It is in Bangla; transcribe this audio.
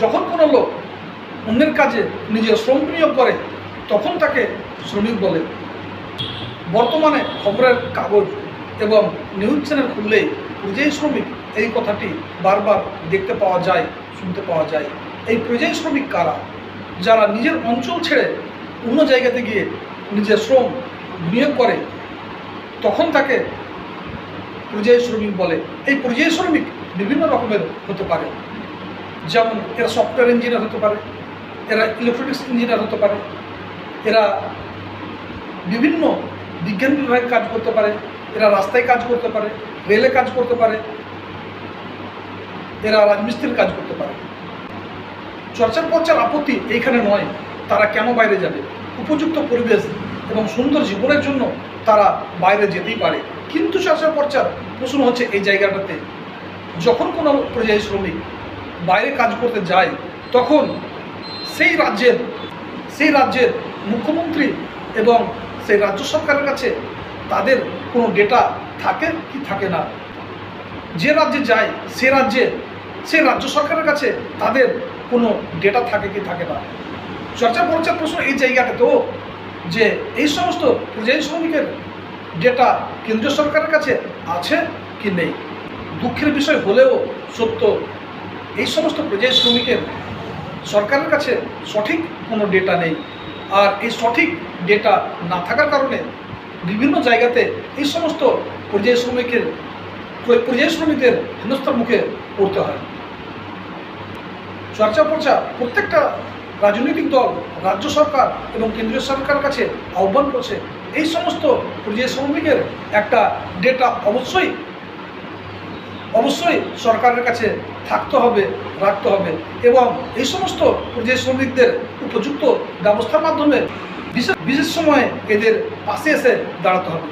যখন কোনো লোক অন্যের কাজে নিজের শ্রম বিনিয়োগ করে তখন তাকে শ্রমিক বলে। বর্তমানে খবরের কাগজ এবং নিউজ চ্যানেল খুললেই পরিযায়ী শ্রমিক এই কথাটি বারবার দেখতে পাওয়া যায়, শুনতে পাওয়া যায়। এই পরিযায়ী শ্রমিক কারা? যারা নিজের অঞ্চল ছেড়ে অন্য জায়গাতে গিয়ে নিজের শ্রম বিনিয়োগ করে তখন তাকে পরিযায়ী শ্রমিক বলে। এই পরিযায়ী শ্রমিক বিভিন্ন রকমের হতে পারে, যেমন এরা সফটওয়্যার ইঞ্জিনিয়ার হতে পারে, এরা ইলেকট্রনিক্স ইঞ্জিনিয়ার হতে পারে, এরা বিভিন্ন বিজ্ঞান বিভাগে কাজ করতে পারে, এরা রাস্তায় কাজ করতে পারে, রেলে কাজ করতে পারে, এরা রাজমিস্ত্রির কাজ করতে পারে। চর্চার পর্চার আপত্তি এইখানে নয়, তারা কেন বাইরে যাবে। উপযুক্ত পরিবেশ এবং সুন্দর জীবনের জন্য তারা বাইরে যেতেই পারে। কিন্তু চর্চার পর্চার প্রশ্ন হচ্ছে এই জায়গাটাতে, যখন কোনো পরিযায়ী শ্রমিক বাইরে কাজ করতে যায় তখন সেই রাজ্যের মুখ্যমন্ত্রী এবং সেই রাজ্য সরকারের কাছে তাদের কোনো ডেটা থাকে কি থাকে না। যে রাজ্যে যায় সেই রাজ্য সরকারের কাছে তাদের কোনো ডেটা থাকে কি থাকে না। চর্চা পর্চার প্রশ্ন এই জায়গাটা তো যে এই সমস্ত পরিযায়ী শ্রমিকের ডেটা কেন্দ্রীয় সরকারের কাছে আছে কি নেই। দুঃখের বিষয় হলেও সত্য, এই সমস্ত পরিযায়ী শ্রমিকের সরকারের কাছে সঠিক কোনো ডেটা নেই। আর এই সঠিক ডেটা না থাকার কারণে বিভিন্ন জায়গাতে এই সমস্ত পরিযায়ী শ্রমিকদের হেনস্থার মুখে পড়তে হয়। চর্চা পর্চা প্রত্যেকটা রাজনৈতিক দল, রাজ্য সরকার এবং কেন্দ্রীয় সরকারের কাছে আহ্বান করছে এই সমস্ত পরিযায়ী শ্রমিকের একটা ডেটা অবশ্যই সরকারের কাছে থাকতে হবে, রাখতে হবে এবং এই সমস্ত পরিযায়ী শ্রমিকদের উপযুক্ত ব্যবস্থার মাধ্যমে বিশেষ সময়ে এদের পাশে এসে দাঁড়াতে হবে।